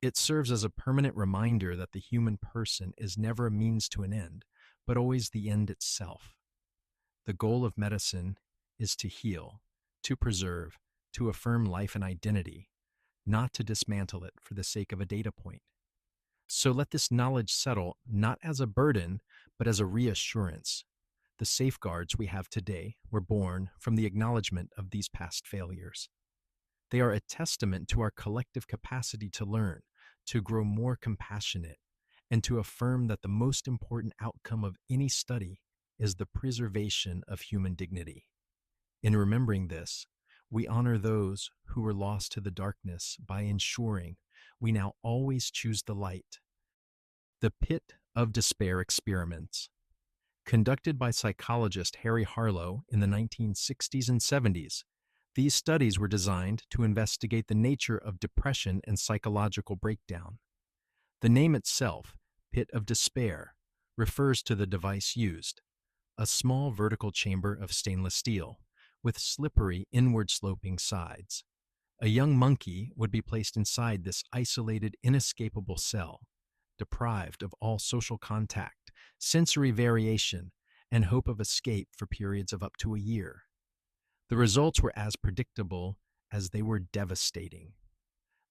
It serves as a permanent reminder that the human person is never a means to an end, but always the end itself. The goal of medicine is to heal, to preserve, to affirm life and identity, not to dismantle it for the sake of a data point. So let this knowledge settle not as a burden, but as a reassurance. The safeguards we have today were born from the acknowledgement of these past failures. They are a testament to our collective capacity to learn, to grow more compassionate, and to affirm that the most important outcome of any study is the preservation of human dignity. In remembering this, we honor those who were lost to the darkness by ensuring we now always choose the light. The Pit of Despair experiments. Conducted by psychologist Harry Harlow in the 1960s and 70s, these studies were designed to investigate the nature of depression and psychological breakdown. The name itself, Pit of Despair, refers to the device used, a small vertical chamber of stainless steel with slippery inward-sloping sides. A young monkey would be placed inside this isolated, inescapable cell, deprived of all social contact, sensory variation, and hope of escape for periods of up to a year. The results were as predictable as they were devastating.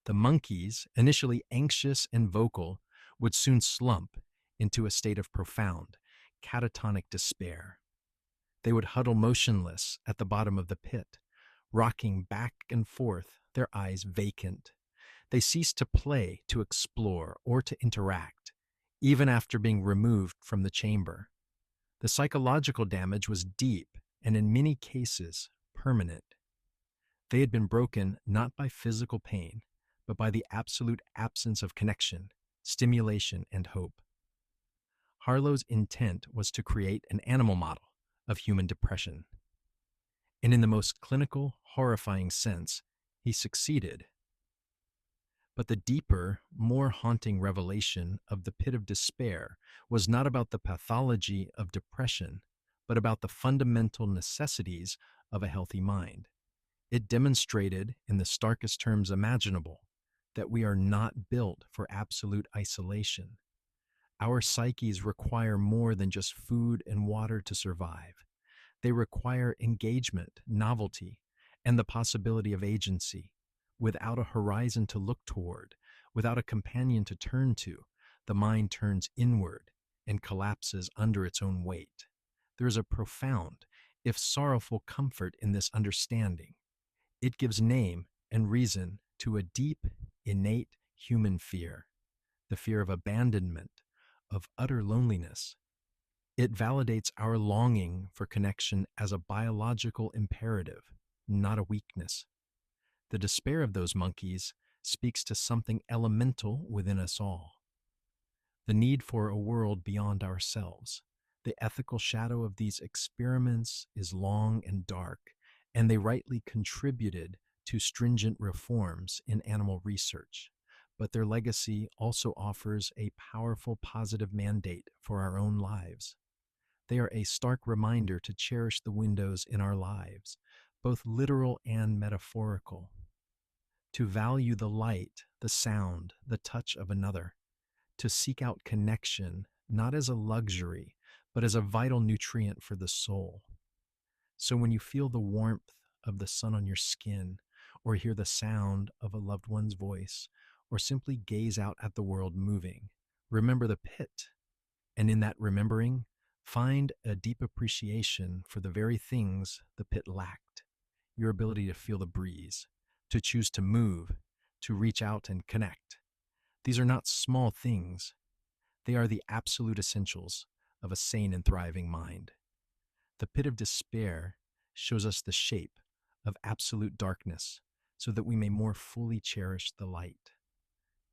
The monkeys, initially anxious and vocal, would soon slump into a state of profound, catatonic despair. They would huddle motionless at the bottom of the pit, rocking back and forth, their eyes vacant. They ceased to play, to explore, or to interact, even after being removed from the chamber. The psychological damage was deep and in many cases permanent. They had been broken not by physical pain, but by the absolute absence of connection, stimulation, and hope. Harlow's intent was to create an animal model of human depression. And in the most clinical, horrifying sense, he succeeded. But the deeper, more haunting revelation of the pit of despair was not about the pathology of depression, but about the fundamental necessities of a healthy mind. It demonstrated, in the starkest terms imaginable, that we are not built for absolute isolation. Our psyches require more than just food and water to survive. They require engagement, novelty, and the possibility of agency. Without a horizon to look toward, without a companion to turn to, the mind turns inward and collapses under its own weight. There is a profound, if sorrowful, comfort in this understanding. It gives name and reason to a deep, innate human fear, the fear of abandonment, of utter loneliness. It validates our longing for connection as a biological imperative, not a weakness. The despair of those monkeys speaks to something elemental within us all, the need for a world beyond ourselves. The ethical shadow of these experiments is long and dark, and they rightly contributed to stringent reforms in animal research. But their legacy also offers a powerful positive mandate for our own lives. They are a stark reminder to cherish the windows in our lives, both literal and metaphorical, to value the light, the sound, the touch of another, to seek out connection not as a luxury, but as a vital nutrient for the soul. So when you feel the warmth of the sun on your skin, or hear the sound of a loved one's voice, or simply gaze out at the world moving, remember the pit, and in that remembering, find a deep appreciation for the very things the pit lacked: your ability to feel the breeze, to choose to move, to reach out and connect. These are not small things. They are the absolute essentials of a sane and thriving mind. The pit of despair shows us the shape of absolute darkness so that we may more fully cherish the light.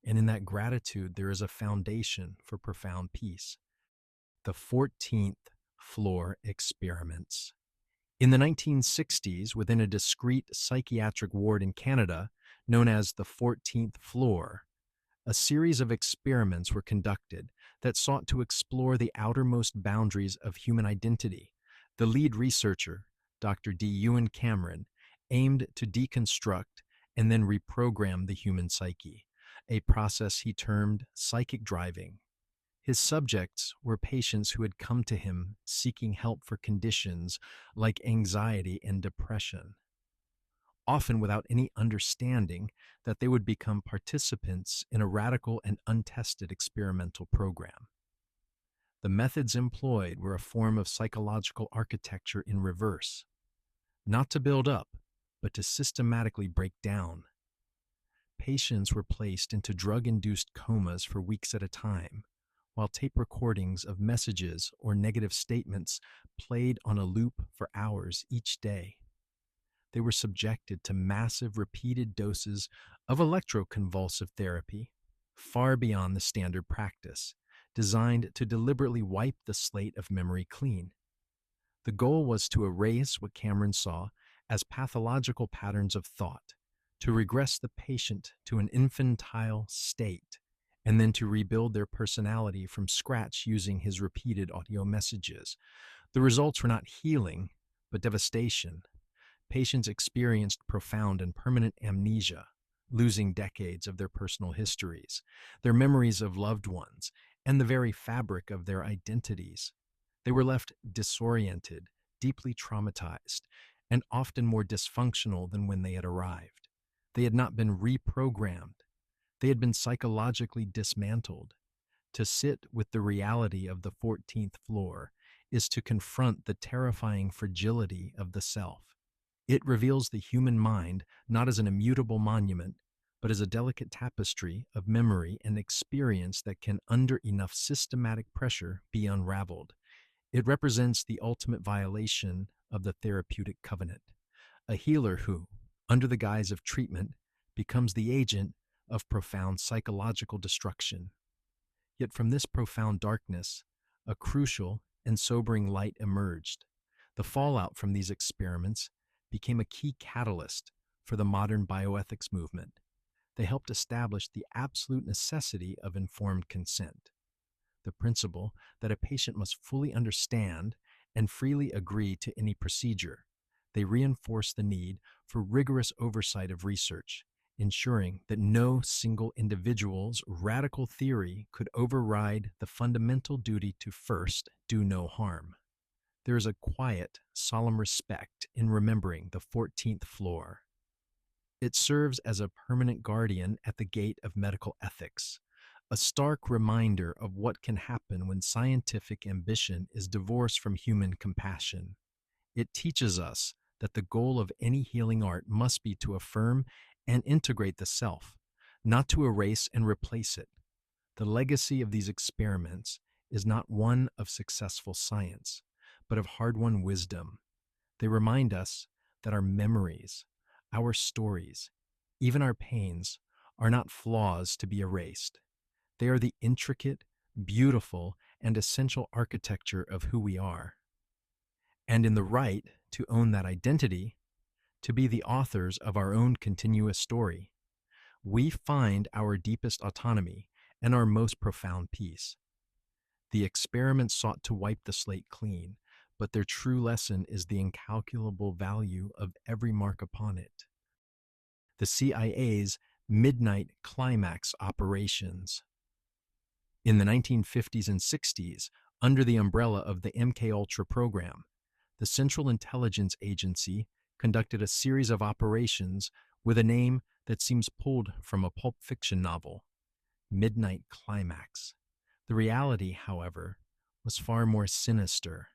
And in that gratitude, there is a foundation for profound peace. The 14th floor experiments. In the 1960s, within a discrete psychiatric ward in Canada known as the 14th floor, a series of experiments were conducted that sought to explore the outermost boundaries of human identity. The lead researcher, Dr. D. Ewan Cameron, aimed to deconstruct and then reprogram the human psyche, a process he termed psychic driving. His subjects were patients who had come to him seeking help for conditions like anxiety and depression, often without any understanding that they would become participants in a radical and untested experimental program. The methods employed were a form of psychological architecture in reverse, not to build up, but to systematically break down. Patients were placed into drug-induced comas for weeks at a time, while tape recordings of messages or negative statements played on a loop for hours each day. They were subjected to massive repeated doses of electroconvulsive therapy, far beyond the standard practice, designed to deliberately wipe the slate of memory clean. The goal was to erase what Cameron saw as pathological patterns of thought, to regress the patient to an infantile state, and then to rebuild their personality from scratch using his repeated audio messages. The results were not healing, but devastation. Patients experienced profound and permanent amnesia, losing decades of their personal histories, their memories of loved ones, and the very fabric of their identities. They were left disoriented, deeply traumatized, and often more dysfunctional than when they had arrived. They had not been reprogrammed. They had been psychologically dismantled. To sit with the reality of the 14th floor is to confront the terrifying fragility of the self. It reveals the human mind not as an immutable monument, but as a delicate tapestry of memory and experience that can, under enough systematic pressure, be unraveled. It represents the ultimate violation of the therapeutic covenant, a healer who, under the guise of treatment, becomes the agent of profound psychological destruction. Yet from this profound darkness, a crucial and sobering light emerged. The fallout from these experiments became a key catalyst for the modern bioethics movement. They helped establish the absolute necessity of informed consent, the principle that a patient must fully understand and freely agree to any procedure, They reinforce the need for rigorous oversight of research, ensuring that no single individual's radical theory could override the fundamental duty to first do no harm. There is a quiet, solemn respect in remembering the 14th floor. It serves as a permanent guardian at the gate of medical ethics, a stark reminder of what can happen when scientific ambition is divorced from human compassion. It teaches us that the goal of any healing art must be to affirm and integrate the self, not to erase and replace it. The legacy of these experiments is not one of successful science, but of hard-won wisdom. They remind us that our memories, our stories, even our pains, are not flaws to be erased. They are the intricate, beautiful, and essential architecture of who we are. And in the right to own that identity, to be the authors of our own continuous story, we find our deepest autonomy and our most profound peace. The experiments sought to wipe the slate clean, but their true lesson is the incalculable value of every mark upon it. The CIA's midnight climax operations. In the 1950s and 60s, under the umbrella of the MKUltra program, the Central Intelligence Agency conducted a series of operations with a name that seems pulled from a pulp fiction novel, Midnight Climax. The reality, however, was far more sinister.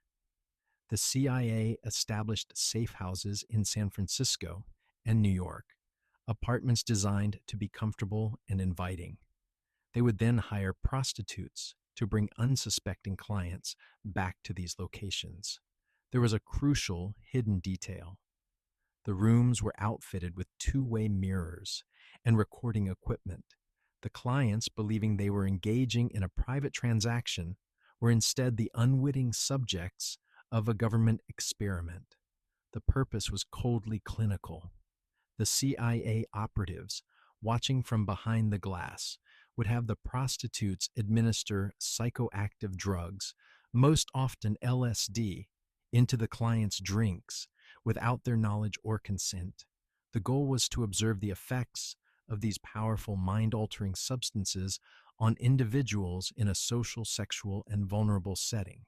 The CIA established safe houses in San Francisco and New York, apartments designed to be comfortable and inviting. They would then hire prostitutes to bring unsuspecting clients back to these locations. There was a crucial hidden detail. The rooms were outfitted with two-way mirrors and recording equipment. The clients, believing they were engaging in a private transaction, were instead the unwitting subjects of a government experiment. The purpose was coldly clinical. The CIA operatives, watching from behind the glass, would have the prostitutes administer psychoactive drugs, most often LSD, into the clients' drinks without their knowledge or consent. The goal was to observe the effects of these powerful mind-altering substances on individuals in a social, sexual, and vulnerable setting.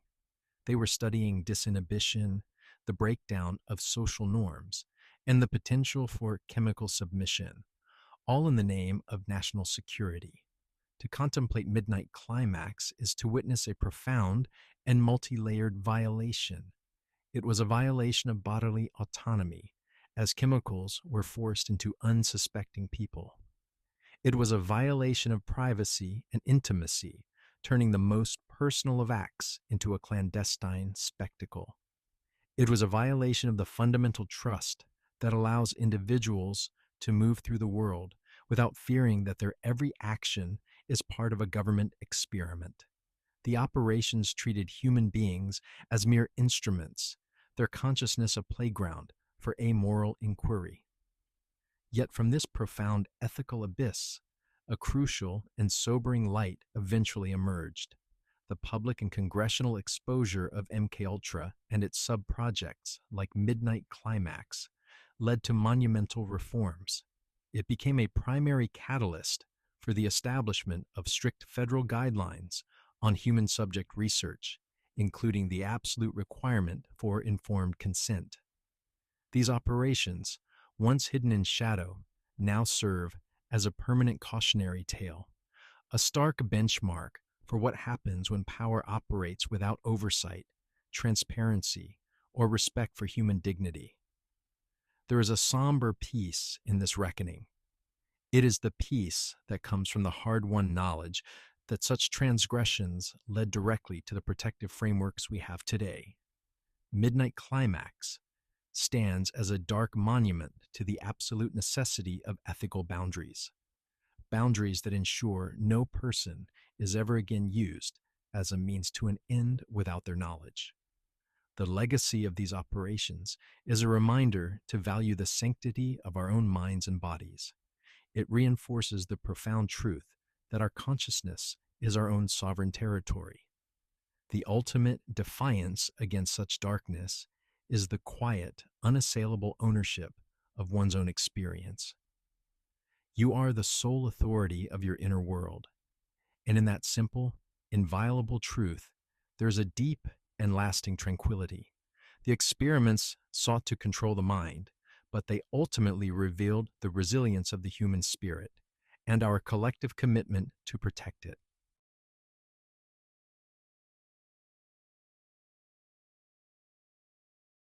They were studying disinhibition, the breakdown of social norms, and the potential for chemical submission, all in the name of national security. To contemplate Midnight Climax is to witness a profound and multi-layered violation. It was a violation of bodily autonomy, as chemicals were forced into unsuspecting people. It was a violation of privacy and intimacy, turning the most personal of acts into a clandestine spectacle. It was a violation of the fundamental trust that allows individuals to move through the world without fearing that their every action is part of a government experiment. The operations treated human beings as mere instruments, their consciousness a playground for amoral inquiry. Yet from this profound ethical abyss, a crucial and sobering light eventually emerged. The public and congressional exposure of MKUltra and its sub-projects, like Midnight Climax, led to monumental reforms. It became a primary catalyst for the establishment of strict federal guidelines on human subject research, including the absolute requirement for informed consent. These operations, once hidden in shadow, now serve as a permanent cautionary tale, a stark benchmark for what happens when power operates without oversight, transparency, or respect for human dignity. There is a somber peace in this reckoning. It is the peace that comes from the hard-won knowledge that such transgressions led directly to the protective frameworks we have today. Midnight Climax stands as a dark monument to the absolute necessity of ethical boundaries, boundaries that ensure no person is ever again used as a means to an end without their knowledge. The legacy of these operations is a reminder to value the sanctity of our own minds and bodies. It reinforces the profound truth that our consciousness is our own sovereign territory. The ultimate defiance against such darkness is the quiet, unassailable ownership of one's own experience. You are the sole authority of your inner world. And in that simple, inviolable truth, there is a deep and lasting tranquility. The experiments sought to control the mind, but they ultimately revealed the resilience of the human spirit and our collective commitment to protect it.